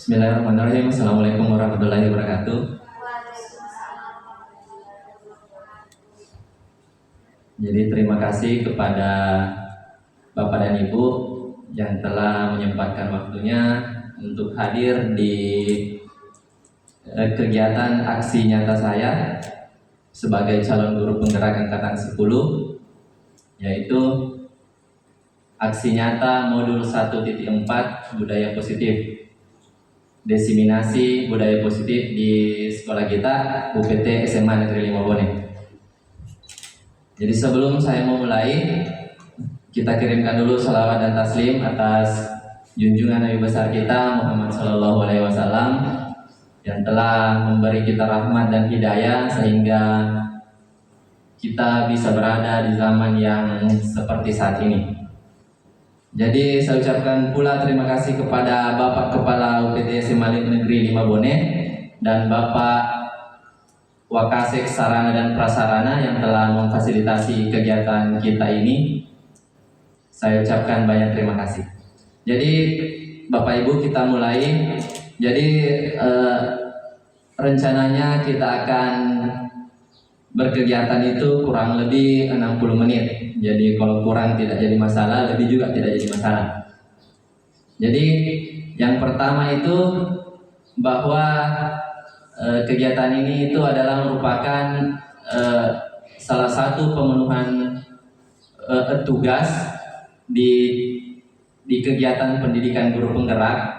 Bismillahirrahmanirrahim. Assalamualaikum warahmatullahi wabarakatuh. Jadi terima kasih kepada Bapak dan Ibu yang telah menyempatkan waktunya untuk hadir di kegiatan aksi nyata saya sebagai calon guru penggerak angkatan 10, yaitu aksi nyata modul 1.4 budaya positif, desiminasi budaya positif di sekolah kita UPT SMA Negeri 5 Bone. Jadi sebelum saya memulai, kita kirimkan dulu salawat dan taslim atas junjungan Nabi besar kita Muhammad Sallallahu Alaihi Wasallam yang telah memberi kita rahmat dan hidayah sehingga kita bisa berada di zaman yang seperti saat ini. Jadi saya ucapkan pula terima kasih kepada Bapak Kepala UPT SMA Negeri 5 Bone dan Bapak Wakasek Sarana dan Prasarana yang telah memfasilitasi kegiatan kita ini. Saya ucapkan banyak terima kasih. Jadi Bapak Ibu, kita mulai. Jadi rencananya kita akan berkegiatan itu kurang lebih 60 menit. Jadi kalau kurang tidak jadi masalah, lebih juga tidak jadi masalah. Jadi yang pertama itu bahwa kegiatan ini itu adalah merupakan salah satu pemenuhan tugas di kegiatan pendidikan guru penggerak.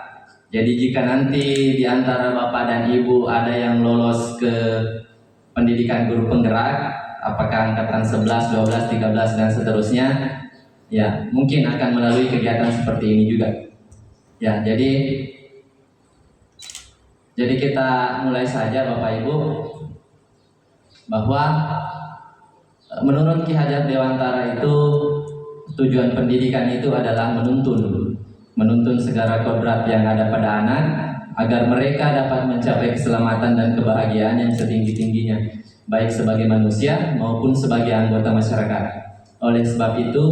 Jadi jika nanti di antara Bapak dan Ibu ada yang lolos ke pendidikan guru penggerak, apakah angkatan 11, 12, 13 dan seterusnya, ya mungkin akan melalui kegiatan seperti ini juga. Ya, jadi kita mulai saja Bapak Ibu, bahwa menurut Ki Hajar Dewantara itu tujuan pendidikan itu adalah menuntun segala kodrat yang ada pada anak agar mereka dapat mencapai keselamatan dan kebahagiaan yang setinggi-tingginya, baik sebagai manusia maupun sebagai anggota masyarakat. Oleh sebab itu,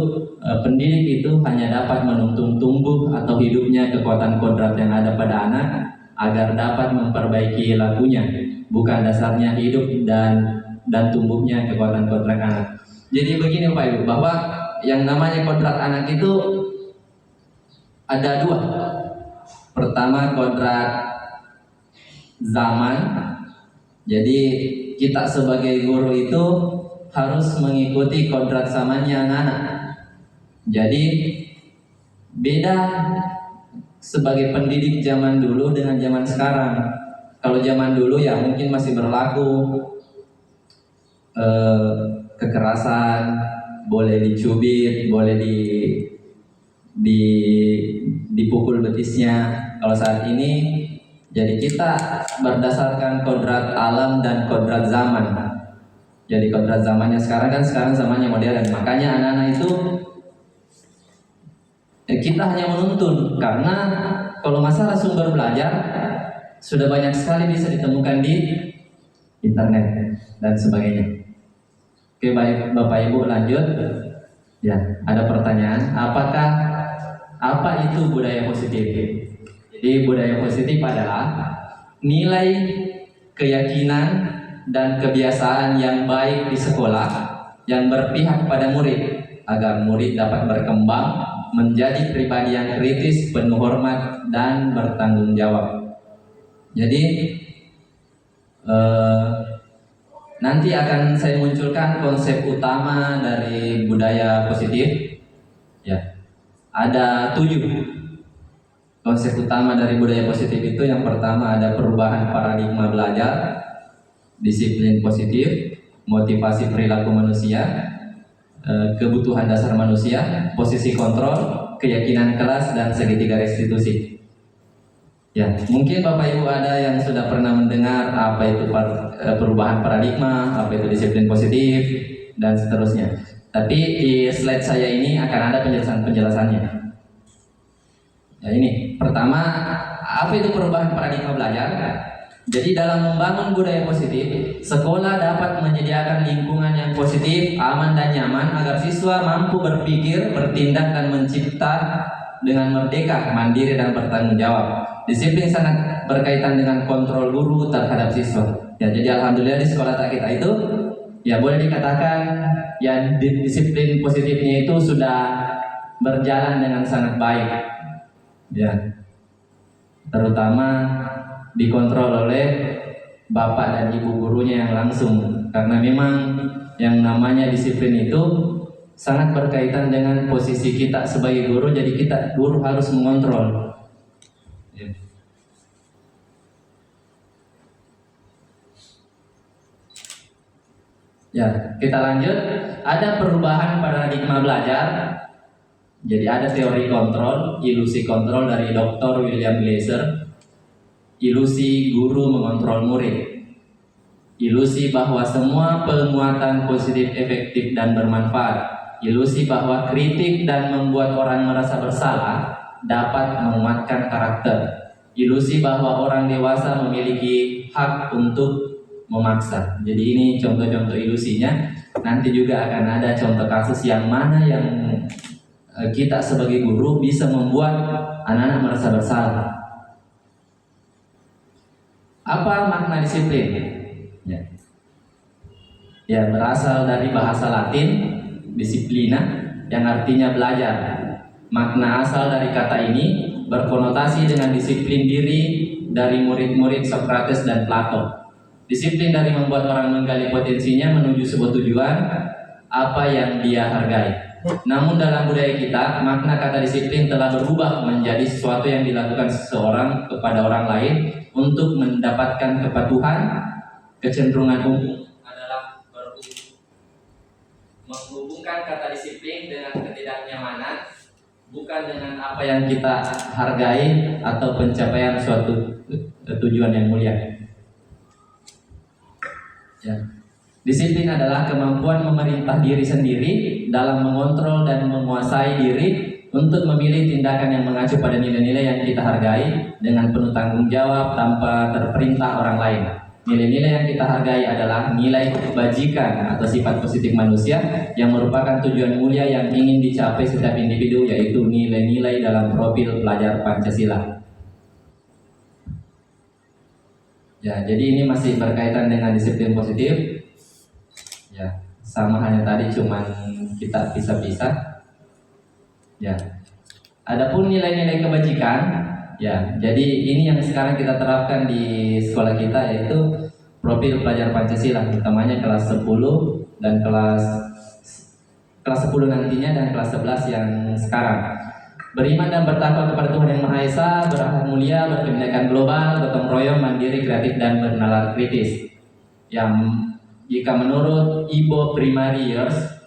pendidik itu hanya dapat menuntun tumbuh atau hidupnya kekuatan kodrat yang ada pada anak agar dapat memperbaiki lakunya, bukan dasarnya hidup dan tumbuhnya kekuatan kodrat anak. Jadi begini Bapak Ibu, bahwa yang namanya kodrat anak itu ada dua. Pertama, kodrat zaman. Jadi kita sebagai guru itu harus mengikuti kodrat zamannya anak-anak. Jadi beda sebagai pendidik zaman dulu dengan zaman sekarang. Kalau zaman dulu ya mungkin masih berlaku kekerasan, boleh dicubit, boleh dipukul betisnya. Kalau saat ini jadi kita berdasarkan kodrat alam dan kodrat zaman. Jadi kodrat zamannya sekarang zamannya modern. Makanya anak-anak itu kita hanya menuntun, karena kalau masalah sumber belajar sudah banyak sekali bisa ditemukan di internet dan sebagainya. Oke, baik Bapak Ibu, lanjut. Ya, ada pertanyaan, apa itu budaya positif? Jadi budaya positif adalah nilai, keyakinan dan kebiasaan yang baik di sekolah yang berpihak pada murid agar murid dapat berkembang menjadi pribadi yang kritis, penuh hormat dan bertanggung jawab. Jadi nanti akan saya munculkan konsep utama dari budaya positif. Ya, ada 7 konsep utama dari budaya positif itu. Yang pertama ada perubahan paradigma belajar, disiplin positif, motivasi perilaku manusia, kebutuhan dasar manusia, posisi kontrol, keyakinan kelas, dan segitiga restitusi. Ya, mungkin Bapak Ibu ada yang sudah pernah mendengar apa itu perubahan paradigma, apa itu disiplin positif, dan seterusnya. Tapi di slide saya ini akan ada penjelasannya. Ya, ini pertama, apa itu perubahan paradigma belajar? Jadi dalam membangun budaya positif, sekolah dapat menyediakan lingkungan yang positif, aman dan nyaman agar siswa mampu berpikir, bertindak dan dengan merdeka, mandiri, dan bertanggung jawab. Disiplin sangat berkaitan dengan kontrol guru terhadap siswa. Ya, jadi alhamdulillah di sekolah kita itu ya boleh dikatakan ya disiplin positifnya itu sudah berjalan dengan sangat baik. Ya. Terutama dikontrol oleh bapak dan ibu gurunya yang langsung, karena memang yang namanya disiplin itu sangat berkaitan dengan posisi kita sebagai guru. Jadi kita guru harus mengontrol. Ya, kita lanjut. Ada perubahan paradigma belajar. Jadi ada teori kontrol, ilusi kontrol dari Dr. William Glasser. Ilusi guru mengontrol murid. Ilusi bahwa semua penguatan positif efektif dan bermanfaat. Ilusi bahwa kritik dan membuat orang merasa bersalah dapat menguatkan karakter. Ilusi bahwa orang dewasa memiliki hak untuk memaksa. Jadi ini contoh-contoh ilusinya. Nanti juga akan ada contoh kasus yang mana yang kita sebagai guru bisa membuat anak-anak merasa bersalah. Apa makna disiplin? Ya, berasal dari bahasa Latin disiplina yang artinya belajar. Makna asal dari kata ini berkonotasi dengan disiplin diri dari murid-murid Socrates dan Plato. Disiplin dari membuat orang menggali potensinya menuju sebuah tujuan apa yang dia hargai. Namun dalam budaya kita, makna kata disiplin telah berubah menjadi sesuatu yang dilakukan seseorang kepada orang lain untuk mendapatkan kepatuhan. Kecenderungan umum adalah menghubungkan kata disiplin dengan ketidaknyamanan, bukan dengan apa yang kita hargai atau pencapaian suatu tujuan yang mulia. Ya. Disiplin adalah kemampuan memerintah diri sendiri dalam mengontrol dan menguasai diri untuk memilih tindakan yang mengacu pada nilai-nilai yang kita hargai dengan penuh tanggung jawab tanpa terperintah orang lain. Nilai-nilai yang kita hargai adalah nilai kebajikan atau sifat positif manusia yang merupakan tujuan mulia yang ingin dicapai setiap individu, yaitu nilai-nilai dalam profil pelajar Pancasila. Ya, jadi ini masih berkaitan dengan disiplin positif. Ya, sama hanya tadi cuman kita pisah-pisah. Ya. Adapun nilai-nilai kebajikan, ya, jadi ini yang sekarang kita terapkan di sekolah kita, yaitu profil pelajar Pancasila, utamanya kelas 10 dan kelas 10 nantinya dan kelas 11 yang sekarang. Beriman dan bertakwa kepada Tuhan Yang Maha Esa, berakhlak mulia, berkebinekaan global, gotong royong, mandiri, kreatif, dan bernalar kritis. Yang jika menurut Ibo Primarius,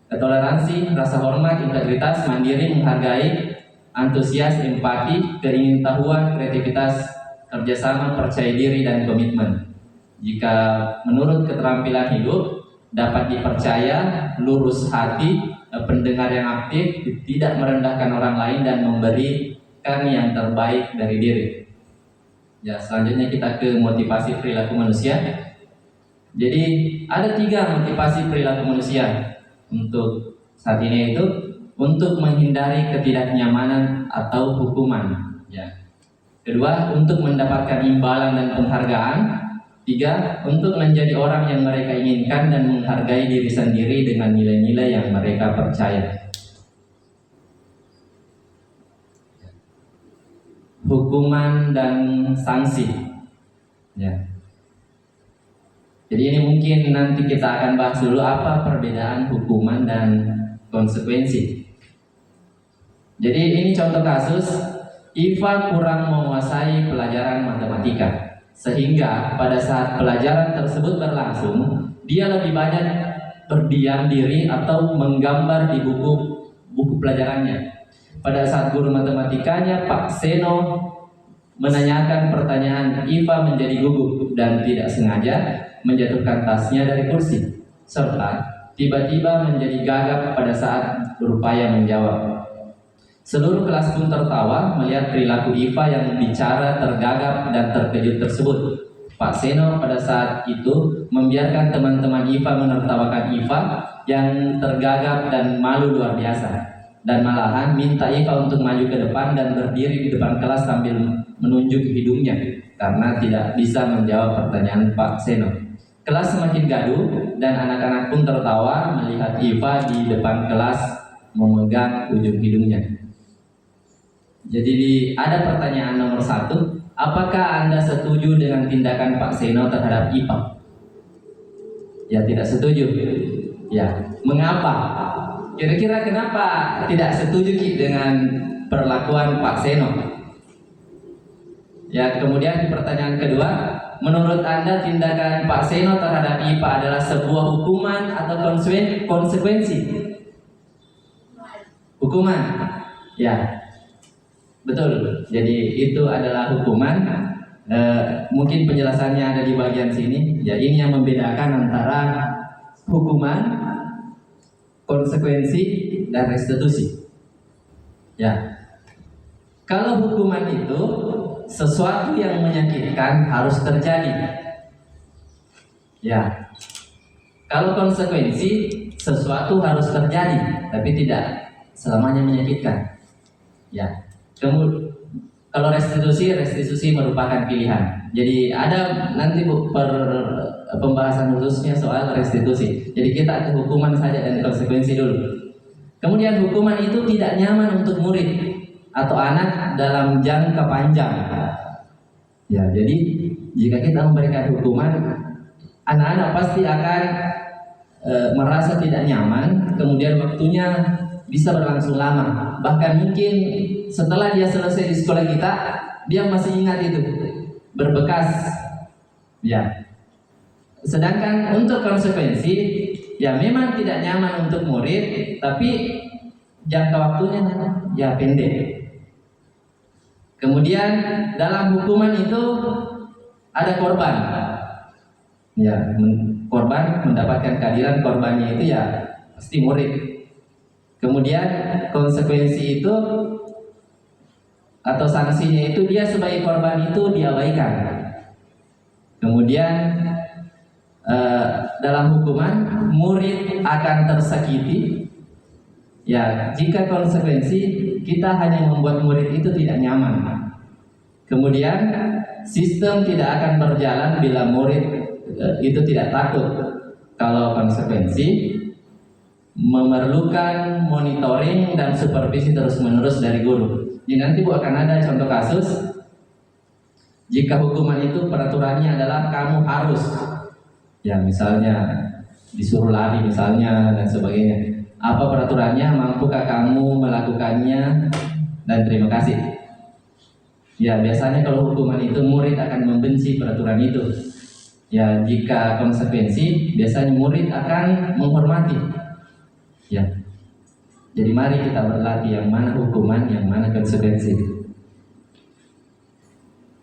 toleransi, rasa hormat, integritas, mandiri, menghargai, antusias, empati, keingintahuan, kreativitas, kerjasama, percaya diri, dan komitmen. Jika menurut keterampilan hidup, dapat dipercaya, lurus hati, pendengar yang aktif, tidak merendahkan orang lain, dan memberikan yang terbaik dari diri. Ya, selanjutnya kita ke motivasi perilaku manusia. Jadi ada 3 motivasi perilaku manusia untuk saat ini, itu untuk menghindari ketidaknyamanan atau hukuman. Ya. Kedua, untuk mendapatkan imbalan dan penghargaan. 3, untuk menjadi orang yang mereka inginkan dan menghargai diri sendiri dengan nilai-nilai yang mereka percaya. Hukuman dan sanksi. Ya. Jadi ini mungkin nanti kita akan bahas dulu apa perbedaan hukuman dan konsekuensi. Jadi ini contoh kasus, Iva kurang menguasai pelajaran matematika. Sehingga pada saat pelajaran tersebut berlangsung, dia lebih banyak berdiam diri atau menggambar di buku pelajarannya. Pada saat guru matematikanya, Pak Seno, menanyakan pertanyaan, Iva menjadi gugup dan tidak sengaja menjatuhkan tasnya dari kursi, serta tiba-tiba menjadi gagap pada saat berupaya menjawab. Seluruh kelas pun tertawa melihat perilaku Iva yang bicara tergagap dan terkejut tersebut. Pak Seno pada saat itu membiarkan teman-teman Iva menertawakan Iva yang tergagap dan malu luar biasa. dan malahan minta IPA untuk maju ke depan dan berdiri di depan kelas sambil menunjuk hidungnya karena tidak bisa menjawab pertanyaan Pak Seno. Kelas semakin gaduh dan anak-anak pun tertawa melihat IPA di depan kelas memegang ujung hidungnya. Jadi ada pertanyaan nomor 1, apakah Anda setuju dengan tindakan Pak Seno terhadap IPA? Ya, tidak setuju. Ya, mengapa? Kira-kira kenapa tidak setuju dengan perlakuan Pak Seno? Ya, kemudian pertanyaan kedua, menurut Anda tindakan Pak Seno terhadap IPA adalah sebuah hukuman atau konsekuensi? Hukuman. Ya, betul. Jadi itu adalah hukuman. Mungkin penjelasannya ada di bagian sini. Ya, ini yang membedakan antara hukuman, konsekuensi, dan restitusi. Ya, kalau hukuman itu sesuatu yang menyakitkan harus terjadi. Ya, kalau konsekuensi sesuatu harus terjadi, tapi tidak selamanya menyakitkan. Ya, kalau restitusi merupakan pilihan. Jadi ada nanti pembahasan khususnya soal restitusi. Jadi kita ke hukuman saja dan konsekuensi dulu. Kemudian hukuman itu tidak nyaman untuk murid atau anak dalam jangka panjang. Ya, jadi jika kita memberikan hukuman, anak-anak pasti akan merasa tidak nyaman. Kemudian waktunya bisa berlangsung lama. Bahkan mungkin setelah dia selesai di sekolah kita, dia masih ingat itu, berbekas. Ya. Sedangkan untuk konsekuensi, ya memang tidak nyaman untuk murid, tapi jangka waktunya ya pendek. Kemudian dalam hukuman itu ada korban. Ya, korban mendapatkan keadilan, korbannya itu ya pasti murid. Kemudian konsekuensi itu atau sanksinya itu dia sebagai korban itu diabaikan. Kemudian dalam hukuman murid akan tersakiti. Ya, jika konsekuensi kita hanya membuat murid itu tidak nyaman. Kemudian sistem tidak akan berjalan bila murid itu tidak takut. Kalau konsekuensi memerlukan monitoring dan supervisi terus-menerus dari guru. Jadi nanti Bu akan ada contoh kasus. Jika hukuman itu peraturannya adalah kamu harus, ya misalnya disuruh lari misalnya dan sebagainya. Apa peraturannya, mampukah kamu melakukannya, dan terima kasih. Ya, biasanya kalau hukuman itu murid akan membenci peraturan itu. Ya, jika konsekuensi biasanya murid akan menghormati. Ya. Jadi mari kita berlatih yang mana hukuman, yang mana konsekuensi.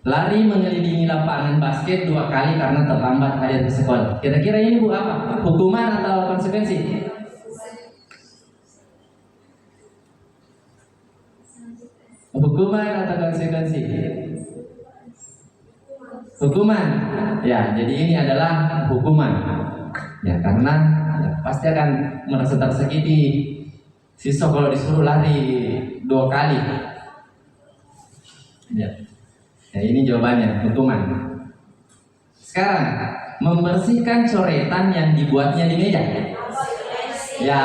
Lari mengelilingi lapangan basket 2 kali karena terlambat hadir ke sekolah. Kira-kira ini Bu apa? Hukuman atau konsekuensi? Hukuman atau konsekuensi? Hukuman. Ya, jadi ini adalah hukuman. Ya, karena ya, pasti akan merasa tersakiti. Siswa kalau disuruh lari 2 kali. Ya. Ya, ini jawabannya, hukuman. Sekarang, membersihkan coretan yang dibuatnya di meja. Ya,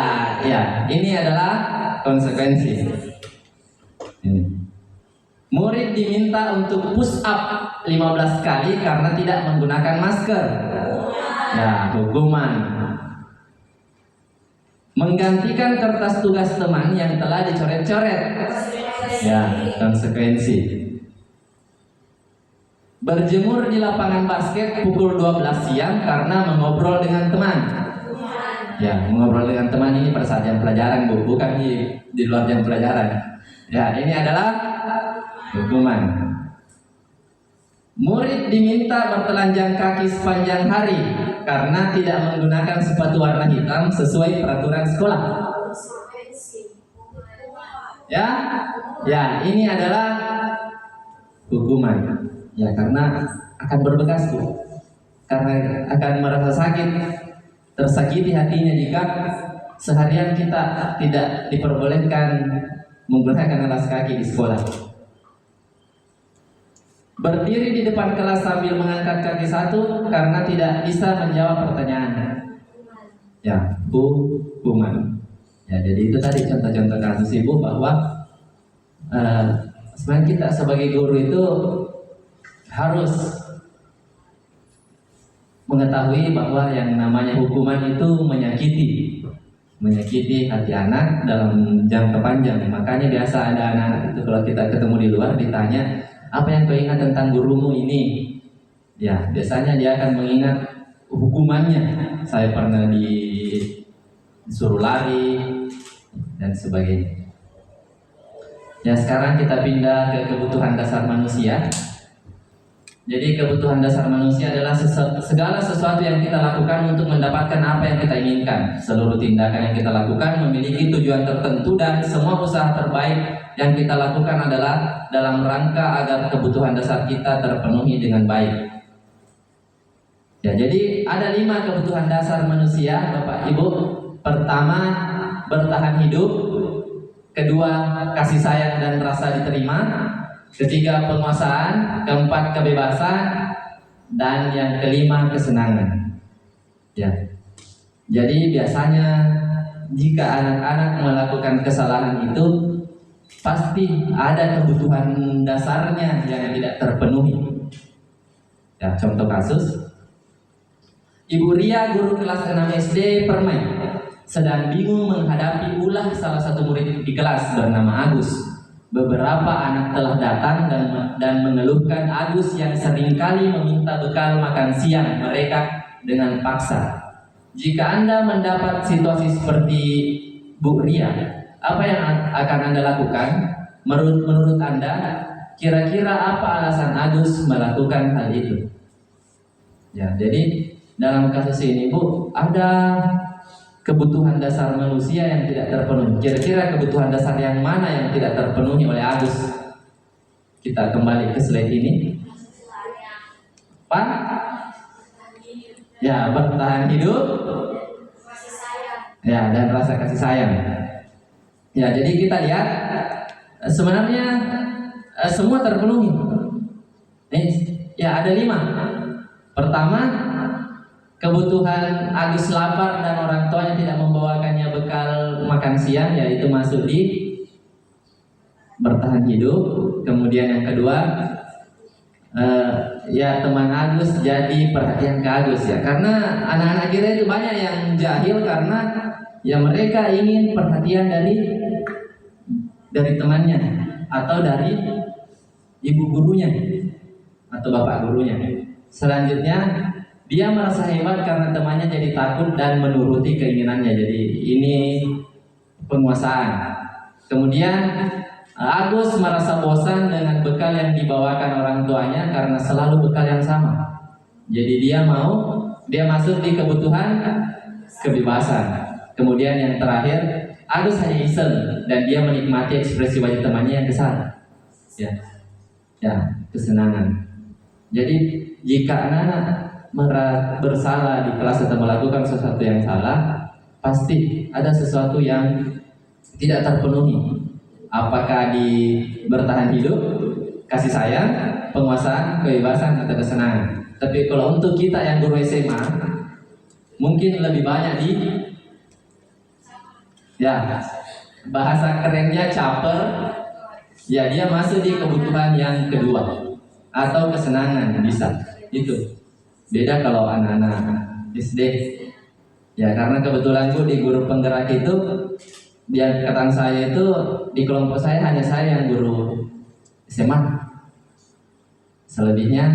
ini adalah konsekuensi. Ini. Murid diminta untuk push up 15 kali karena tidak menggunakan masker. Ya, hukuman. Menggantikan kertas tugas teman yang telah dicoret-coret. Ya, konsekuensi. Berjemur di lapangan basket pukul 12 siang karena mengobrol dengan teman. Ya, mengobrol dengan teman ini pada saat jam pelajaran, Bu, bukan di luar jam pelajaran. Ya, ini adalah hukuman. Murid diminta bertelanjang kaki sepanjang hari karena tidak menggunakan sepatu warna hitam sesuai peraturan sekolah. Ya, ini adalah hukuman. Ya, karena akan berbekas, Bu. Karena akan merasa sakit, tersakiti hatinya jika seharian kita tidak diperbolehkan menggunakan alas kaki di sekolah. Berdiri di depan kelas sambil mengangkat kaki satu karena tidak bisa menjawab pertanyaan. Ya, hukuman. Ya, jadi itu tadi contoh-contoh kasus Ibu bahwa sebenarnya kita sebagai guru itu harus mengetahui bahwa yang namanya hukuman itu menyakiti hati anak dalam jangka panjang. Makanya biasa ada anak-anak itu kalau kita ketemu di luar ditanya, apa yang kau ingat tentang gurumu ini? Ya, biasanya dia akan mengingat hukumannya. Saya pernah disuruh lari dan sebagainya. Ya, sekarang kita pindah ke kebutuhan dasar manusia. Jadi kebutuhan dasar manusia adalah segala sesuatu yang kita lakukan untuk mendapatkan apa yang kita inginkan. Seluruh tindakan yang kita lakukan memiliki tujuan tertentu dan semua usaha terbaik yang kita lakukan adalah dalam rangka agar kebutuhan dasar kita terpenuhi dengan baik. Ya, jadi ada 5 kebutuhan dasar manusia, Bapak Ibu. Pertama, bertahan hidup. Kedua, kasih sayang dan rasa diterima. Ketiga, penguasaan. Keempat, kebebasan. Dan yang kelima, kesenangan. Ya. Jadi biasanya jika anak-anak melakukan kesalahan itu pasti ada kebutuhan dasarnya yang tidak terpenuhi. Ya, contoh kasus, Ibu Ria, guru kelas 6 SD Permai, sedang bingung menghadapi ulah salah satu murid di kelas bernama Agus. Beberapa anak telah datang dan mengeluhkan Agus yang seringkali meminta bekal makan siang mereka dengan paksa. Jika Anda mendapat situasi seperti Bu Ria, apa yang akan Anda lakukan? Menurut Anda, kira-kira apa alasan Agus melakukan hal itu? Ya, jadi dalam kasus ini Bu, ada kebutuhan dasar manusia yang tidak terpenuhi. Kira-kira kebutuhan dasar yang mana yang tidak terpenuhi oleh Agus? Kita kembali ke slide ini. Pak? Ya, bertahan hidup. Ya, dan rasa kasih sayang. Ya, jadi kita lihat sebenarnya semua terpenuhi. Ya, ada 5. Pertama, kebutuhan Agus lapar dan orang tuanya tidak membawakannya bekal makan siang, yaitu masuk di bertahan hidup. Kemudian yang kedua, ya teman Agus jadi perhatian ke Agus ya, karena anak-anak kita itu banyak yang jahil karena ya mereka ingin perhatian dari temannya atau dari ibu gurunya atau bapak gurunya. Selanjutnya, dia merasa hebat karena temannya jadi takut dan menuruti keinginannya. Jadi ini penguasaan. Kemudian Agus merasa bosan dengan bekal yang dibawakan orang tuanya karena selalu bekal yang sama. Jadi dia masuk di kebutuhan kebebasan. Kemudian yang terakhir, Agus hanya iseng dan dia menikmati ekspresi wajah temannya yang kesal. Ya, kesenangan. Jadi jika anak-anak bersalah di kelas atau melakukan sesuatu yang salah, pasti ada sesuatu yang tidak terpenuhi. Apakah di bertahan hidup, kasih sayang, penguasaan, kebebasan, atau kesenangan. Tapi kalau untuk kita yang guru SMA, mungkin lebih banyak di bahasa kerennya caper. Ya, dia masuk di kebutuhan yang kedua atau kesenangan bisa. Itu beda kalau anak-anak SD. Ya, karena kebetulan di guru penggerak itu, di angkatan saya itu, di kelompok saya hanya saya yang guru SMA. Selebihnya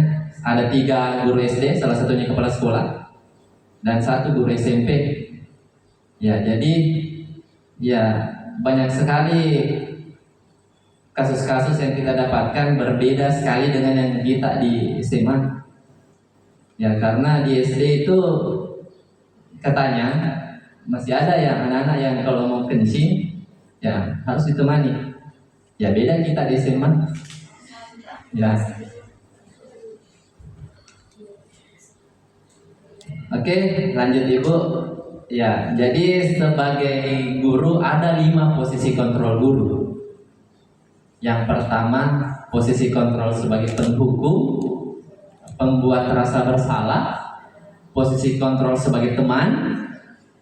ada 3 guru SD, salah satunya kepala sekolah, dan 1 guru SMP. Ya, jadi ya banyak sekali kasus-kasus yang kita dapatkan berbeda sekali dengan yang kita di SMA. Ya, karena di SD itu katanya masih ada yang anak-anak yang kalau mau kencing ya harus ditemani. Ya, beda kita di SMA. Ya. Oke, lanjut Ibu. Ya, jadi sebagai guru ada 5 posisi kontrol guru. Yang pertama, posisi kontrol sebagai penghukum, pembuat rasa bersalah, posisi kontrol sebagai teman,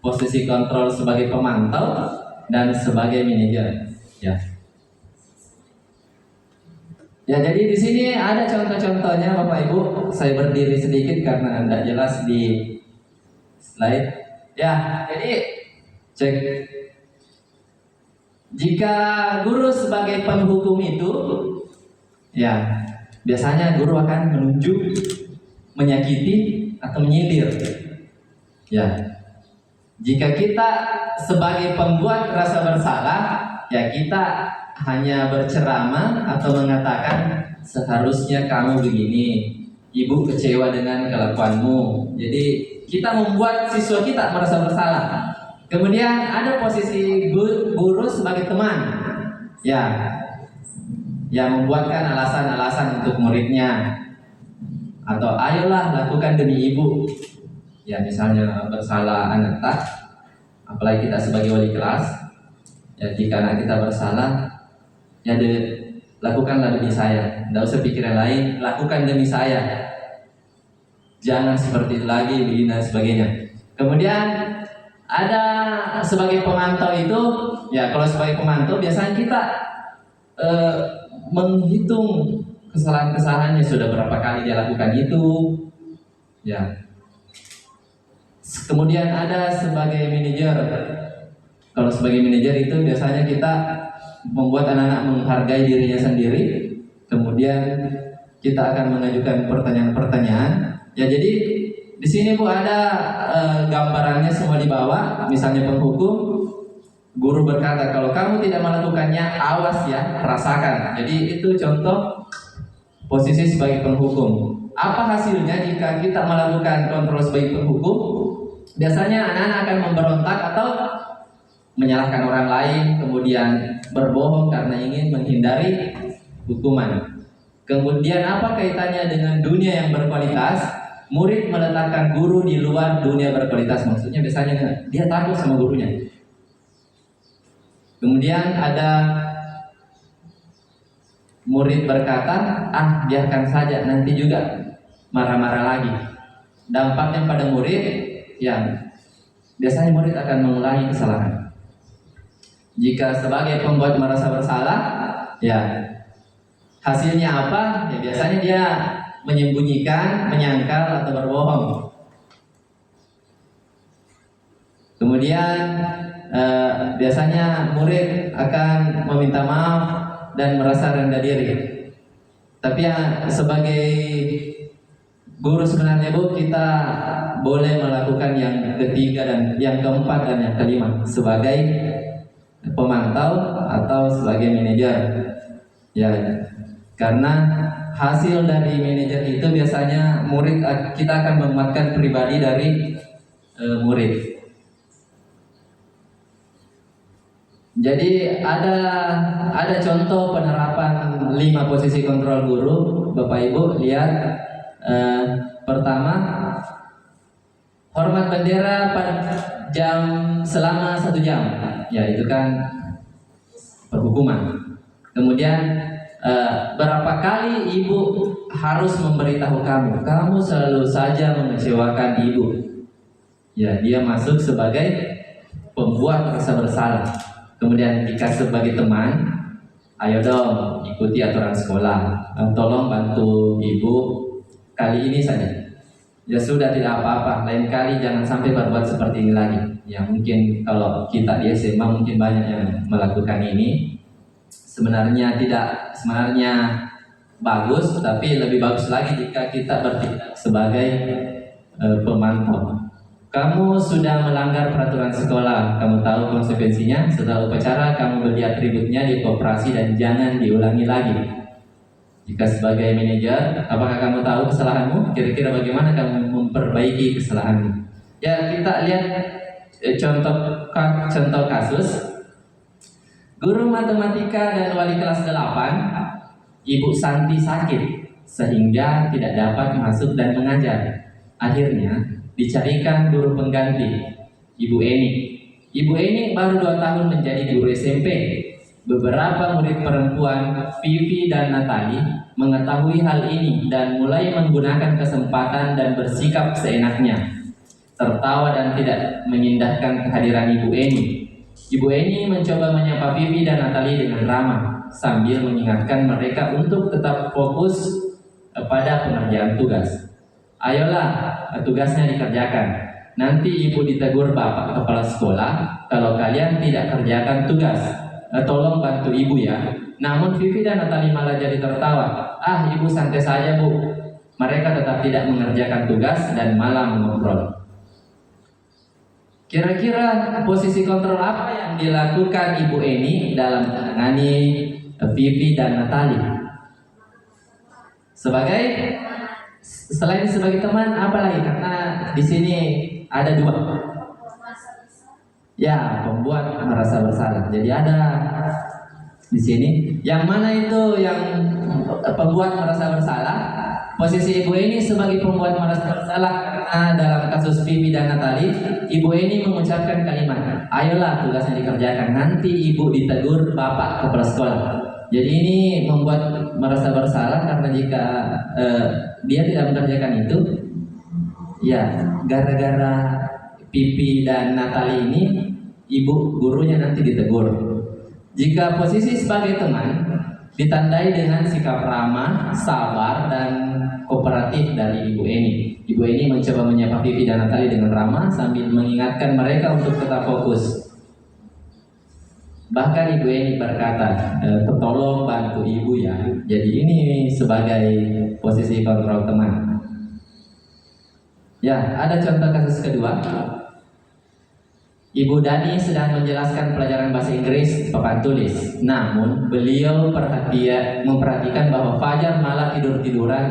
posisi kontrol sebagai pemantau, dan sebagai manajer. Ya. Ya, jadi di sini ada contoh-contohnya Bapak Ibu. Saya berdiri sedikit karena tidak jelas di slide. Ya, jadi cek. Jika guru sebagai penghukum itu, ya biasanya guru akan menunjuk, menyakiti, atau menyindir. Ya, jika kita sebagai pembuat rasa bersalah, ya kita hanya berceramah atau mengatakan seharusnya kamu begini, ibu kecewa dengan kelakuanmu. Jadi kita membuat siswa kita merasa bersalah. Kemudian ada posisi guru sebagai teman, ya, yang membuatkan alasan-alasan untuk muridnya, atau ayolah lakukan demi ibu. Ya, misalnya bersalah anak tak, apalagi kita sebagai wali kelas, ya jika anak kita bersalah, ya lakukanlah demi saya, tidak usah pikir yang lain, lakukan demi saya, jangan seperti itu lagi, begini dan sebagainya. Kemudian ada sebagai pemantau itu, ya kalau sebagai pemantau biasanya kita menghitung kesalahan-kesalahannya, sudah berapa kali dia lakukan itu, ya. Kemudian ada sebagai manajer. Kalau sebagai manajer itu biasanya kita membuat anak-anak menghargai dirinya sendiri. Kemudian kita akan mengajukan pertanyaan-pertanyaan. Ya, jadi di sini Bu ada gambarannya semua di bawah. Misalnya penghukum, guru berkata kalau kamu tidak melakukannya, awas ya, rasakan. Jadi itu contoh posisi sebagai penghukum. Apa hasilnya jika kita melakukan kontrol sebagai penghukum? Biasanya anak-anak akan memberontak atau menyalahkan orang lain, kemudian berbohong karena ingin menghindari hukuman. Kemudian apa kaitannya dengan dunia yang berkualitas? Murid meletakkan guru di luar dunia berkualitas. Maksudnya biasanya dia takut sama gurunya. Kemudian ada murid berkata, biarkan saja, nanti juga marah-marah lagi. Dampaknya pada murid, yang biasanya murid akan mengulangi kesalahan. Jika sebagai pembuat merasa bersalah, ya hasilnya apa? Ya biasanya dia menyembunyikan, menyangkal, atau berbohong. Kemudian biasanya murid akan meminta maaf dan merasa rendah diri. Tapi yang sebagai guru sebenarnya Bu, kita boleh melakukan yang ketiga dan yang keempat dan yang kelima sebagai pemantau atau sebagai manajer. Ya, karena hasil dari manajer itu biasanya murid, kita akan menguatkan pribadi dari murid. Jadi ada contoh penerapan 5 posisi kontrol guru. Bapak Ibu lihat, pertama, hormat bendera pada selama 1 jam. Ya itu kan perhukuman. Kemudian berapa kali ibu harus memberitahu kamu selalu saja mengecewakan ibu. Ya, dia masuk sebagai pembuat rasa bersalah. Kemudian jika sebagai teman, ayo dong ikuti aturan sekolah, tolong bantu ibu kali ini saja. Ya sudah, tidak apa-apa, lain kali jangan sampai berbuat seperti ini lagi. Ya mungkin kalau kita di SMA mungkin banyak yang melakukan ini. Sebenarnya bagus, tapi lebih bagus lagi jika kita bertindak sebagai pemantau. Kamu sudah melanggar peraturan sekolah, kamu tahu konsekuensinya. Setelah upacara kamu beli atributnya di koperasi dan jangan diulangi lagi. Jika sebagai manajer, apakah kamu tahu kesalahanmu? Kira-kira bagaimana kamu memperbaiki kesalahanmu? Ya, kita lihat contoh kasus. Guru matematika dan wali kelas 8, Ibu Santi sakit sehingga tidak dapat masuk dan mengajar. Akhirnya dicarikan guru pengganti. Ibu Eni. Ibu Eni baru 2 tahun menjadi guru SMP. Beberapa murid perempuan, Vivi dan Natali, mengetahui hal ini dan mulai menggunakan kesempatan dan bersikap seenaknya, tertawa dan tidak mengindahkan kehadiran Ibu Eni. Ibu Eni mencoba menyapa Vivi dan Natali dengan ramah, sambil mengingatkan mereka untuk tetap fokus pada pengerjaan tugas. Ayolah, tugasnya dikerjakan. Nanti ibu ditegur bapak kepala sekolah kalau kalian tidak kerjakan tugas. Tolong bantu ibu ya. Namun Vivi dan Natali malah jadi tertawa. Ah, ibu santai saja bu. Mereka tetap tidak mengerjakan tugas dan malah mengobrol. Kira-kira posisi kontrol apa yang dilakukan Ibu Eni dalam menangani Vivi dan Natali? Selain sebagai teman, apa lagi? Karena di sini ada 2. Ya, pembuat merasa bersalah. Jadi ada di sini. Yang mana itu yang pembuat merasa bersalah? Posisi Ibu Eni sebagai pembuat merasa bersalah karena dalam kasus Vivi dan Natali, Ibu Eni mengucapkan kalimat, ayolah tugasnya dikerjakan, nanti ibu ditegur bapak kepala sekolah. Jadi ini membuat merasa bersalah karena jika dia tidak mengerjakan itu, ya gara-gara Vivi dan Natali ini, ibu gurunya nanti ditegur. Jika posisi sebagai teman, ditandai dengan sikap ramah, sabar, dan kooperatif dari Ibu Eni. Ibu Eni mencoba menyapa Vivi dan Natali dengan ramah sambil mengingatkan mereka untuk tetap fokus. Bahkan Ibu Eni berkata, tolong bantu ibu ya. Jadi ini sebagai posisi kontrol teman. Ya, ada contoh kasus kedua. Ibu Dani sedang menjelaskan pelajaran bahasa Inggris papan tulis. Namun beliau memperhatikan bahwa Fajar malah tidur-tiduran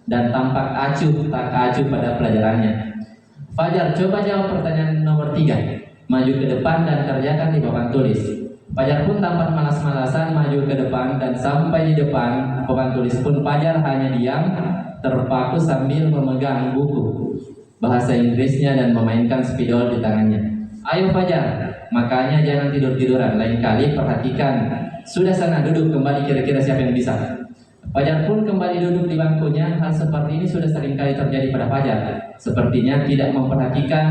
dan tampak tak acuh pada pelajarannya. Fajar, coba jawab pertanyaan nomor 3. Maju ke depan dan kerjakan di papan tulis. Fajar pun tampak malas-malasan maju ke depan dan sampai di depan papan tulis pun Fajar hanya diam, terpaku sambil memegang buku bahasa Inggrisnya dan memainkan spidol di tangannya. Ayo Fajar, makanya jangan tidur-tiduran, lain kali perhatikan. Sudah sana duduk kembali, kira-kira siapa yang bisa. Fajar pun kembali duduk di bangkunya. Hal seperti ini sudah sering kali terjadi pada Fajar. Sepertinya tidak memperhatikan,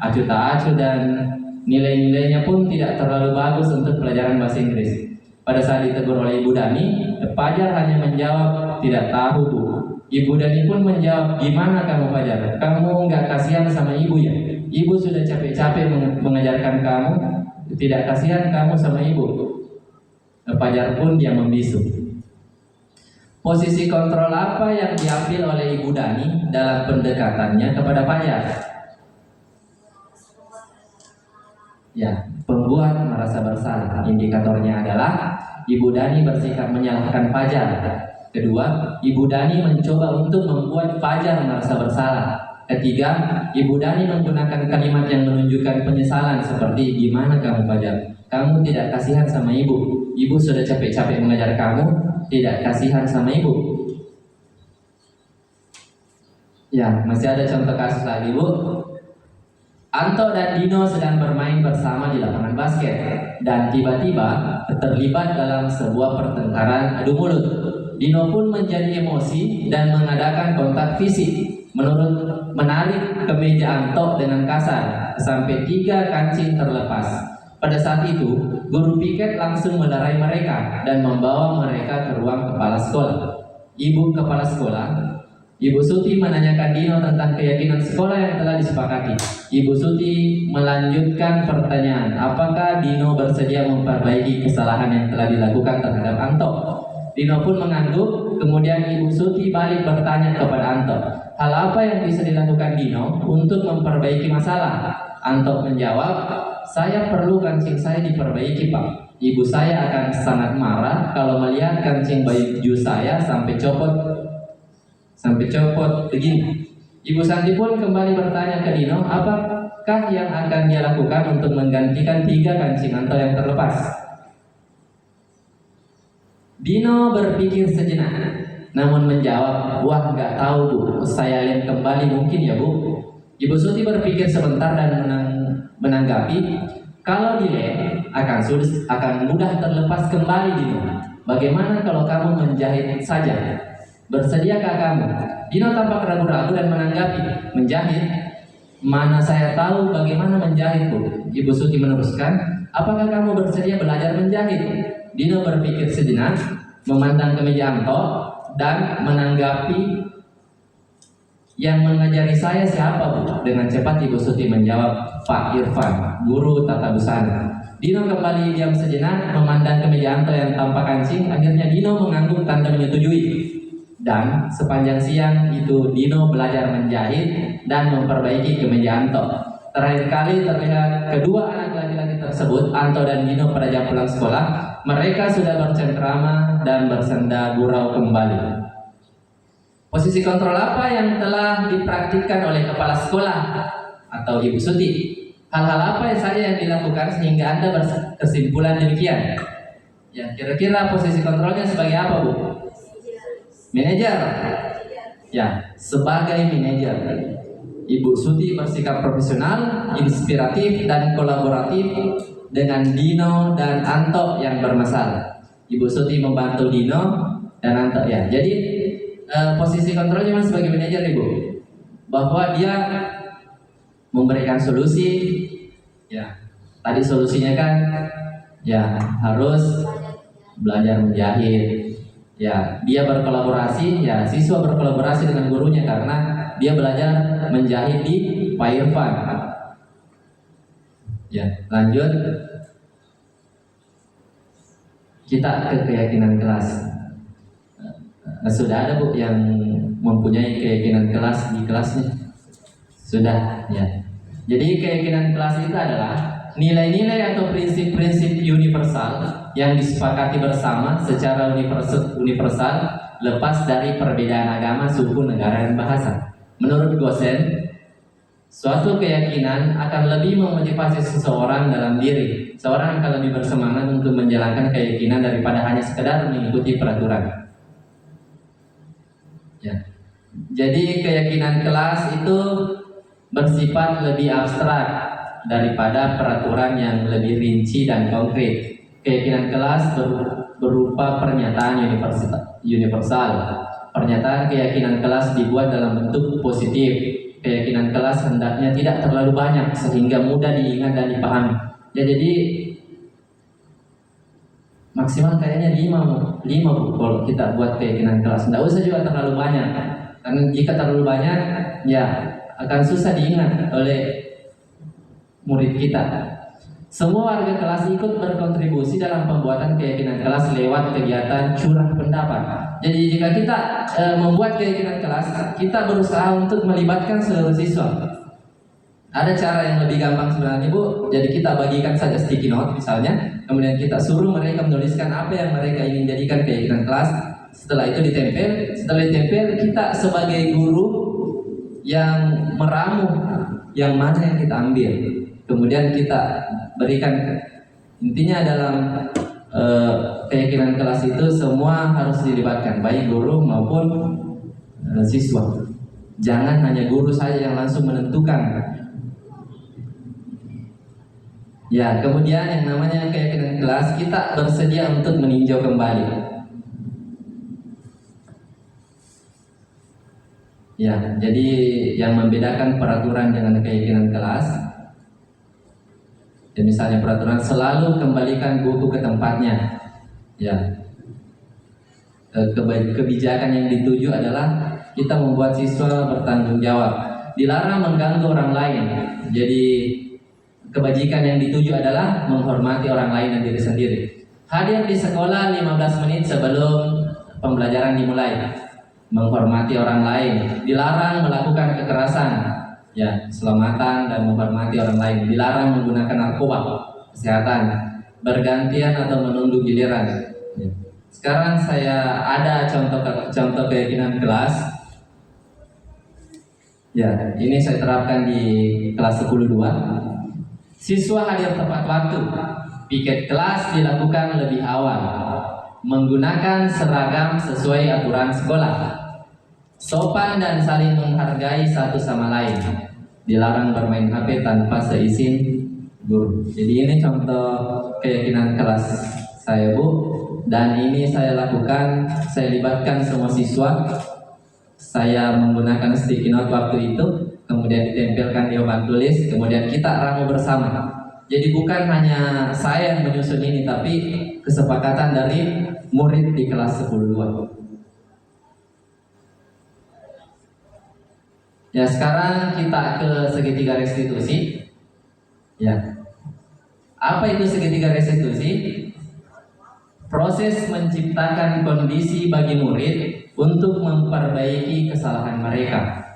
acuh tak acuh, dan nilai-nilainya pun tidak terlalu bagus untuk pelajaran bahasa Inggris. Pada saat ditegur oleh Ibu Dani, Fajar hanya menjawab, tidak tahu bu. Ibu Dani pun menjawab, gimana kamu Fajar? Kamu nggak kasihan sama ibu ya? Ibu sudah capek-capek mengajarkan kamu, tidak kasihan kamu sama ibu. Fajar pun dia membisu. Posisi kontrol apa yang diambil oleh Ibu Dani dalam pendekatannya kepada Fajar? Ya, pembuat merasa bersalah. Indikatornya adalah Ibu Dani bersikap menyalahkan Fajar. Kedua, Ibu Dani mencoba untuk membuat Fajar merasa bersalah. Ketiga, Ibu Dani menggunakan kalimat yang menunjukkan penyesalan seperti, gimana kamu Fajar? Kamu tidak kasihan sama ibu. Ibu sudah capek-capek mengajar kamu, tidak kasihan sama ibu. Ya, masih ada contoh kasus lagi bu. Anto dan Dino sedang bermain bersama di lapangan basket dan tiba-tiba terlibat dalam sebuah pertengkaran adu mulut. Dino pun menjadi emosi dan mengadakan kontak fisik, menarik kemeja Anto dengan kasar sampai 3 kancing terlepas. Pada saat itu, guru piket langsung melerai mereka dan membawa mereka ke ruang kepala sekolah. Ibu kepala sekolah, Ibu Suti, menanyakan Dino tentang keyakinan sekolah yang telah disepakati. Ibu Suti melanjutkan pertanyaan, apakah Dino bersedia memperbaiki kesalahan yang telah dilakukan terhadap Anto? Dino pun mengangguk. Kemudian Ibu Suti balik bertanya kepada Anto, hal apa yang bisa dilakukan Dino untuk memperbaiki masalah? Anto menjawab, saya perlu kancing saya diperbaiki Pak. Ibu saya akan sangat marah kalau melihat kancing baju saya sampai copot begini. Ibu Santi pun kembali bertanya ke Dino, apakah yang akan dia lakukan untuk menggantikan 3 kancing Anto yang terlepas? Dino berpikir sejenak, namun menjawab, wah nggak tahu bu, saya lem kembali mungkin ya bu. Ibu Suti berpikir sebentar dan menanggapi, kalau dilem akan mudah terlepas kembali Dino. Bagaimana kalau kamu menjahit saja? Bersediakah kamu? Dino tampak ragu-ragu dan menanggapi, menjahit? Mana saya tahu bagaimana menjahit, Bu. Ibu Suti meneruskan, apakah kamu bersedia belajar menjahit? Dino berpikir sejenak, memandang ke meja Anto dan menanggapi, yang mengajari saya siapa, Bu? Dengan cepat Ibu Suti menjawab, Pak Irfan, guru tata busana. Dino kembali diam sejenak, memandang ke meja Anto yang tampak kancing. Akhirnya Dino mengangguk tanda menyetujui. Dan sepanjang siang itu Dino belajar menjahit dan memperbaiki kemeja Anto. Terakhir kali terlihat kedua anak laki-laki tersebut, Anto dan Dino, pada jam pulang sekolah. Mereka sudah bercengkrama dan bersenda gurau kembali. Posisi kontrol apa yang telah dipraktikkan oleh kepala sekolah atau Ibu Suti? Hal-hal apa yang dilakukan sehingga Anda berkesimpulan demikian? Ya, kira-kira posisi kontrolnya sebagai apa, Bu? Manajer. Ya, sebagai manajer. Ibu Suti bersikap profesional, inspiratif, dan kolaboratif dengan Dino dan Anto yang bermasalah. Ibu Suti membantu Dino dan Anto, ya. Jadi posisi kontrolnya sebagai manajer, Ibu, bahwa dia memberikan solusi. Ya, tadi solusinya kan, ya harus belajar menjahit. Ya, dia berkolaborasi, ya siswa berkolaborasi dengan gurunya karena dia belajar menjahit di Pak Irfan. Ya, lanjut kita ke keyakinan kelas. Sudah ada, Bu, yang mempunyai keyakinan kelas di kelasnya? Sudah, ya. Jadi keyakinan kelas itu adalah nilai-nilai atau prinsip-prinsip universal yang disepakati bersama secara universal lepas dari perbedaan agama, suku, negara, dan bahasa. Menurut Gosen, suatu keyakinan akan lebih memotivasi seseorang dalam diri. Seorang akan lebih bersemangat untuk menjalankan keyakinan daripada hanya sekedar mengikuti peraturan. Ya. Jadi keyakinan kelas itu bersifat lebih abstrak daripada peraturan yang lebih rinci dan konkret. Keyakinan kelas berupa pernyataan universal. Pernyataan keyakinan kelas dibuat dalam bentuk positif. Keyakinan kelas hendaknya tidak terlalu banyak sehingga mudah diingat dan dipahami. Ya, jadi maksimal kayaknya 5 Bu kalau kita buat keyakinan kelas. Tidak usah juga terlalu banyak, karena jika terlalu banyak ya akan susah diingat oleh murid kita. Semua warga kelas ikut berkontribusi dalam pembuatan keyakinan kelas lewat kegiatan curah pendapat. Jadi jika kita membuat keyakinan kelas, kita berusaha untuk melibatkan seluruh siswa. Ada cara yang lebih gampang sebenarnya, Bu. Jadi kita bagikan saja sticky note misalnya, kemudian kita suruh mereka menuliskan apa yang mereka ingin jadikan keyakinan kelas. Setelah itu ditempel. Setelah ditempel, kita sebagai guru yang meramu yang mana yang kita ambil, kemudian kita berikan. Intinya dalam keyakinan kelas itu semua harus dilibatkan, baik guru maupun siswa. Jangan hanya guru saja yang langsung menentukan. Ya, kemudian yang namanya keyakinan kelas, kita bersedia untuk meninjau kembali. Ya, jadi yang membedakan peraturan dengan keyakinan kelas, ya misalnya peraturan selalu kembalikan buku ke tempatnya. Ya, kebijakan yang dituju adalah kita membuat siswa bertanggung jawab. Dilarang mengganggu orang lain. Jadi kebajikan yang dituju adalah menghormati orang lain dan diri sendiri. Hadir di sekolah 15 menit sebelum pembelajaran dimulai. Menghormati orang lain. Dilarang melakukan kekerasan. Ya, keselamatan dan menghormati orang lain. Dilarang menggunakan narkoba. Kesehatan. Bergantian atau menunggu giliran. Ya. Sekarang saya ada contoh keyakinan kelas. Ya, ini saya terapkan di kelas 10-2. Siswa hadir tepat waktu. Piket kelas dilakukan lebih awal. Menggunakan seragam sesuai aturan sekolah. Sopan dan saling menghargai satu sama lain. Dilarang bermain HP tanpa seizin guru. Jadi ini contoh keyakinan kelas saya, Bu, dan ini saya lakukan, saya libatkan semua siswa. Saya menggunakan sticky note waktu itu, kemudian ditempelkan di papan tulis, kemudian kita ramu bersama. Jadi bukan hanya saya yang menyusun ini, tapi kesepakatan dari murid di kelas 10-2. Ya, sekarang kita ke segitiga restitusi. Ya, apa itu segitiga restitusi? Proses menciptakan kondisi bagi murid untuk memperbaiki kesalahan mereka,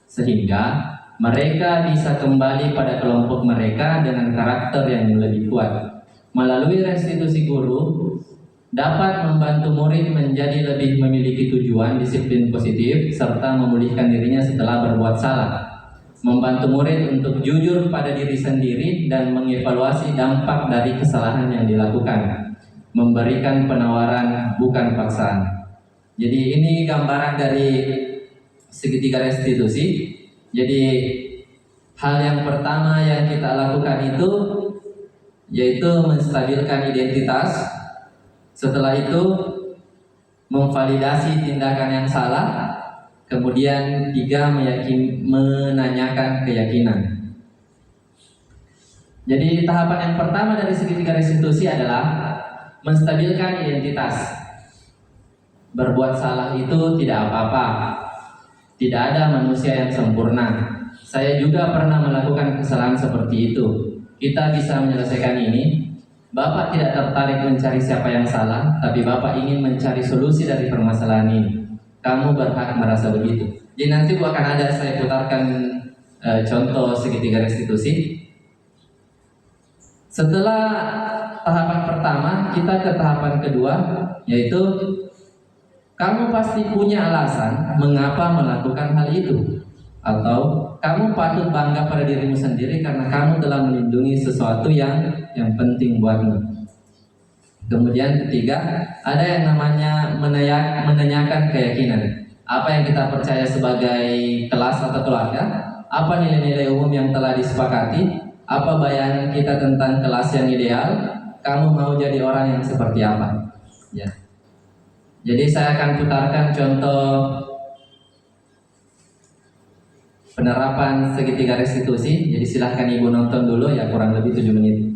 sehingga mereka bisa kembali pada kelompok mereka dengan karakter yang lebih kuat. Melalui restitusi guru dapat membantu murid menjadi lebih memiliki tujuan disiplin positif serta memulihkan dirinya setelah berbuat salah. Membantu murid untuk jujur pada diri sendiri dan mengevaluasi dampak dari kesalahan yang dilakukan. Memberikan penawaran bukan paksaan. Jadi ini gambaran dari segitiga restitusi. Jadi hal yang pertama yang kita lakukan itu yaitu menstabilkan identitas. Setelah itu memvalidasi tindakan yang salah. Kemudian 3, menanyakan keyakinan. Jadi tahapan yang pertama dari segitiga restitusi adalah menstabilkan identitas. Berbuat salah itu tidak apa-apa. Tidak ada manusia yang sempurna. Saya juga pernah melakukan kesalahan seperti itu. Kita bisa menyelesaikan ini. Bapak tidak tertarik mencari siapa yang salah, tapi Bapak ingin mencari solusi dari permasalahan ini. Kamu berhak merasa begitu. Jadi nanti akan ada saya putarkan contoh segitiga restitusi. Setelah tahapan pertama, kita ke tahapan kedua, yaitu kamu pasti punya alasan mengapa melakukan hal itu, atau kamu patut bangga pada dirimu sendiri karena kamu telah melindungi sesuatu yang penting buatmu. Kemudian ketiga, ada yang namanya menanyakan keyakinan. Apa yang kita percaya sebagai kelas atau keluarga? Apa nilai-nilai umum yang telah disepakati? Apa bayangan kita tentang kelas yang ideal? Kamu mau jadi orang yang seperti apa? Ya. Jadi saya akan putarkan contoh penerapan segitiga restitusi. Jadi silahkan Ibu nonton dulu ya, kurang lebih 7 menit.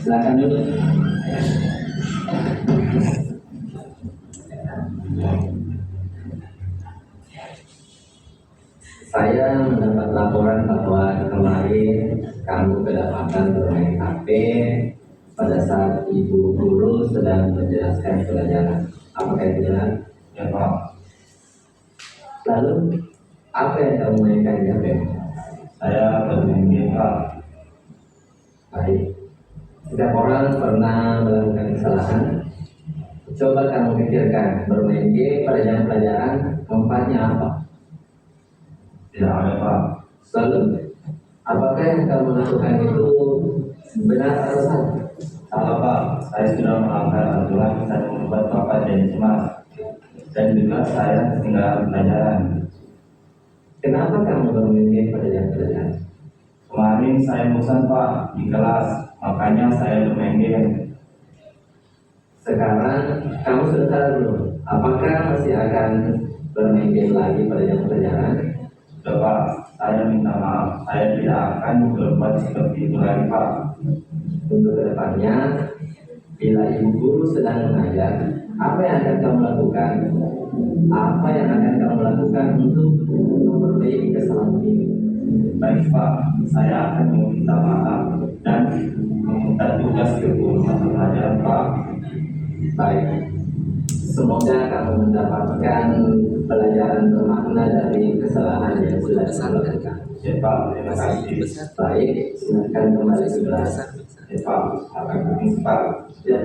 Silakan dulu. Saya mendapat laporan bahwa kemarin kamu kedapatan bermain HP pada saat ibu guru sedang menjelaskan pelajaran. Apakah itu benar? Ya Pak. Lalu, apa yang kamu mainkan di HP? Saya bermain game Pak. Baik. Setiap orang pernah melakukan kesalahan. Coba kamu pikirkan, bermain game pada jam pelajaran, manfaatnya apa? Tidak ada Pak. Lalu, apakah yang kamu lakukan itu benar atau salah? Salah Pak. Saya sudah melanggar aturan dan membuat Bapak jadi cemas. Dan juga saya ketinggalan pelajaran. Kenapa kamu bermain game pada jam pelajaran? Kemarin saya bosan Pak di kelas, makanya saya bermain game. Sekarang kamu sudah sadar belum? Apakah masih akan bermain game lagi pada jam pelajaran? Sudah Pak, saya minta maaf. Saya tidak akan berbuat seperti itu lagi Pak. Untuk kedepannya, bila ibu guru sedang mengajar, apa yang akan kamu lakukan? Apa yang akan kamu lakukan untuk memperbaiki kesalahan ini? Baik Pak, saya akan meminta maaf dan meminta tugas ke guru mata pelajaran Pak. Baik, semoga kamu mendapatkan pelajaran bermakna dari kesalahan yang sudah kamu lakukan. Ya Pak, terima kasih. Baik, silakan kembali ke kelas. Ya Pak, akan berhenti Pak. Ya.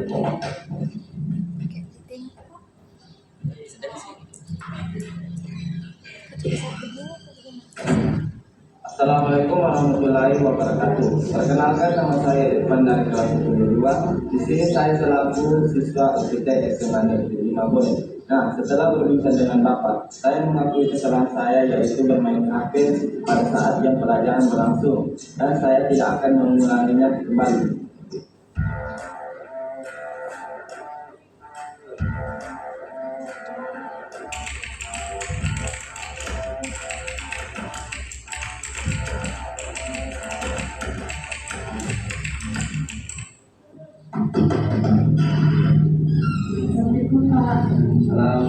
Assalamualaikum warahmatullahi wabarakatuh. Perkenalkan, nama saya Irfan dari kelas 72. Di sini saya selaku siswa UPT SMA Negeri 5 Bonek. Nah, setelah berbincang dengan Bapak, saya mengakui kesalahan saya yaitu bermain HP pada saat jam pelajaran berlangsung dan saya tidak akan mengulanginya kembali. Salam.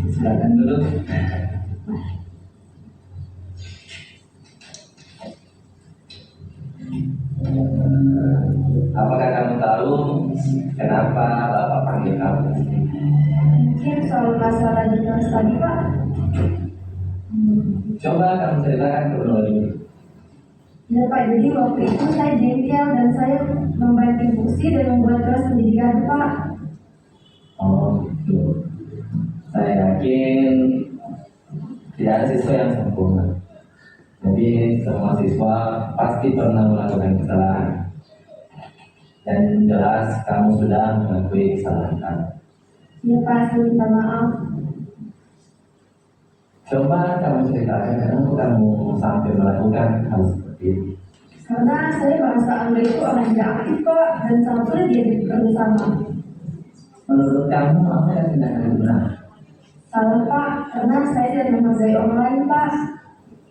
Silakan duduk. Apakah kamu tahu kenapa Bapak panggil kamu? Mungkin soal masalah di kelas tadi Pak. Coba kamu ceritakan kronologinya. Ya Pak, jadi waktu itu saya jengkel dan saya membanting kursi dan membuat kelas menjadi gaduh Pak. Oh, gitu. Saya yakin tidak ada siswa yang sempurna. Jadi semua siswa pasti pernah melakukan kesalahan. Dan jelas kamu sudah mengakui kesalahan kamu. Ya Pak, saya minta maaf. Coba kamu ceritakan kenapa kamu sampai melakukan hal seperti itu. Karena saya merasa Angga itu orang tidak aktif Pak dan sangat sulit diajak bekerjasama. Menurut kamu apa yang tindakan itu benar? Salah Pak, karena saya tidak menghargai orang lain Pak.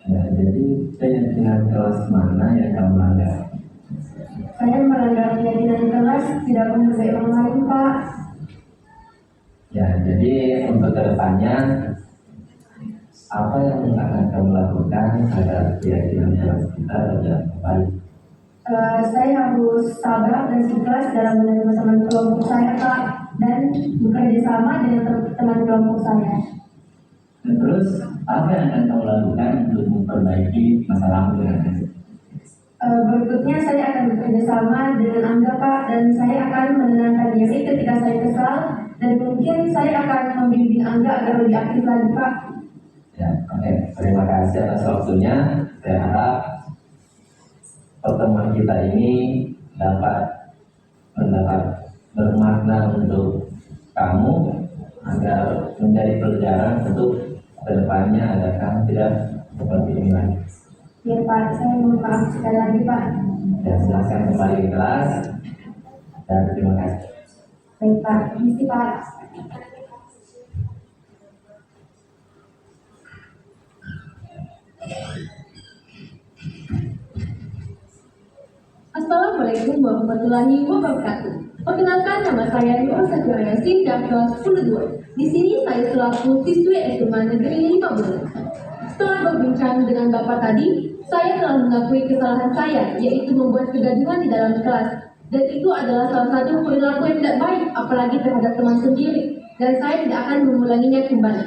Ya, jadi keyakinan kelas mana yang kamu langgar? Saya melanggar keyakinan kelas tidak menghargai orang lain Pak. Ya, jadi untuk kedepannya apa yang akan kamu lakukan agar keyakinan kelas kita tidak baik? Saya harus sabar dan ikhlas dalam menerima teman kelompok saya Pak dan bekerja sama dengan teman kelompok saya. Dan terus apa yang akan kamu lakukan untuk memperbaiki masalahmu dengan ini? Berikutnya saya akan bekerja sama dengan Angga Pak dan saya akan menenangkan diri ketika saya kesal dan mungkin saya akan membimbing Angga agar lebih aktif lagi Pak. Ya, oke. Terima kasih atas waktunya. Saya harap pertemuan kita ini dapat bermakna untuk kamu agar menjadi pelajaran untuk kedepannya agar kamu tidak seperti ini lagi. Ya Pak, saya mohon maaf sekali lagi Pak. Ya, silakan kembali ke kelas dan terima kasih. Baik Pak, permisi Pak. Assalamualaikum Assalamualaikum warahmatullahi wabarakatuh. Perkenalkan, nama saya Nur Safira Yasin dari kelas 10-2. Di sini saya selaku siswi SMA Negeri 5 Bulog. Setelah berbincang dengan Bapak tadi, saya telah mengakui kesalahan saya, yaitu membuat kegaduhan di dalam kelas. Dan itu adalah salah satu perilaku yang tidak baik, apalagi terhadap teman sendiri. Dan saya tidak akan mengulanginya kembali.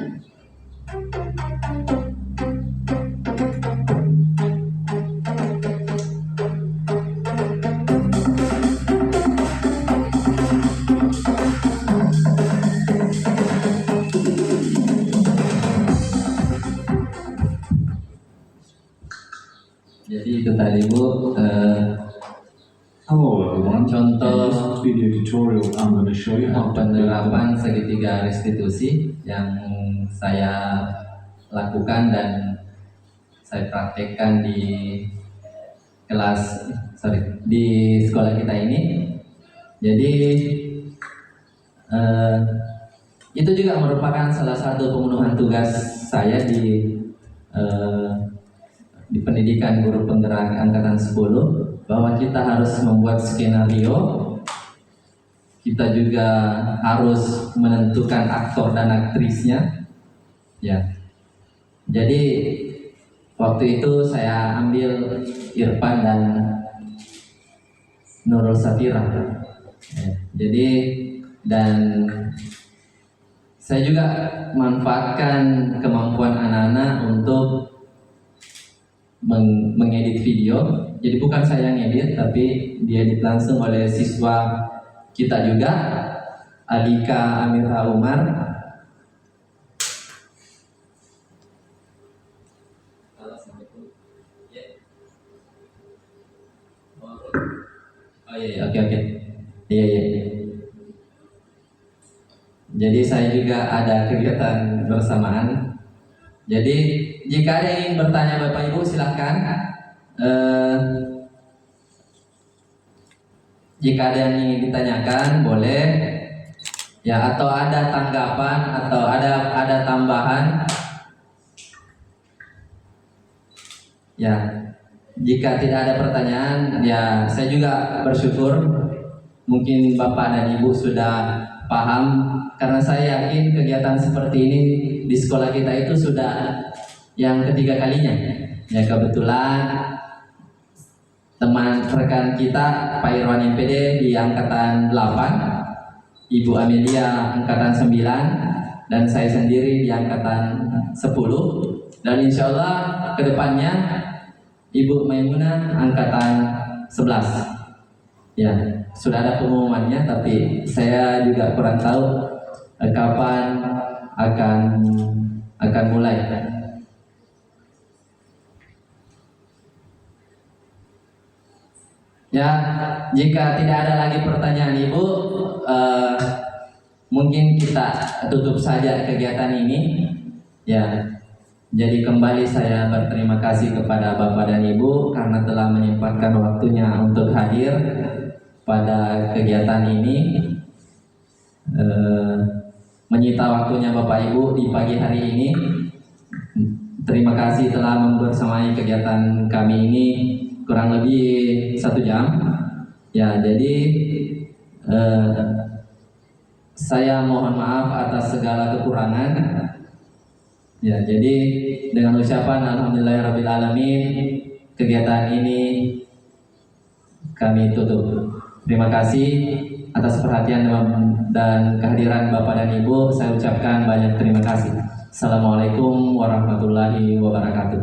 Jadi itu tadi Bu, Hello everyone. Contoh In this video tutorial, I'm going to show you how to build penerapan segitiga restitusi yang saya lakukan dan saya praktekkan di di sekolah kita ini. Jadi itu juga merupakan salah satu pemenuhan tugas saya di pendidikan guru penggerak angkatan 10, bahwa kita harus membuat skenario, kita juga harus menentukan aktor dan aktrisnya, ya. Jadi waktu itu saya ambil Irfan dan Nurul Safira, ya. Jadi dan saya juga manfaatkan kemampuan anak-anak untuk mengedit video. Jadi bukan saya yang ngedit, tapi diedit langsung oleh siswa kita juga, Alika Amira Umar. Oh iya, oke. Iya. Jadi saya juga ada kegiatan bersamaan. Jadi jika ada yang ingin bertanya Bapak Ibu silahkan. Jika ada yang ingin ditanyakan boleh, ya, atau ada tanggapan atau ada tambahan, ya. Jika tidak ada pertanyaan, ya saya juga bersyukur. Mungkin Bapak dan Ibu sudah paham, karena saya yakin kegiatan seperti ini di sekolah kita itu sudah yang ketiga kalinya. Ya, kebetulan teman rekan kita Pak Irwan MPD di angkatan 8, Ibu Amelia angkatan 9, dan saya sendiri di angkatan 10. Dan insya Allah kedepannya Ibu Maimunah angkatan 11. Ya, sudah ada pengumumannya, tapi saya juga kurang tahu kapan akan mulai. Ya, jika tidak ada lagi pertanyaan Ibu, mungkin kita tutup saja kegiatan ini. Ya, jadi kembali saya berterima kasih kepada Bapak dan Ibu karena telah menyempatkan waktunya untuk hadir pada kegiatan ini, menyita waktunya Bapak Ibu di pagi hari ini. Terima kasih telah membersamai kegiatan kami ini kurang lebih 1 jam. Ya, jadi saya mohon maaf atas segala kekurangan. Ya, jadi dengan ucapan alhamdulillahirabbil-alamin, kegiatan ini kami tutup. Terima kasih atas perhatian dan kehadiran Bapak dan Ibu. Saya ucapkan banyak terima kasih. Assalamualaikum warahmatullahi wabarakatuh.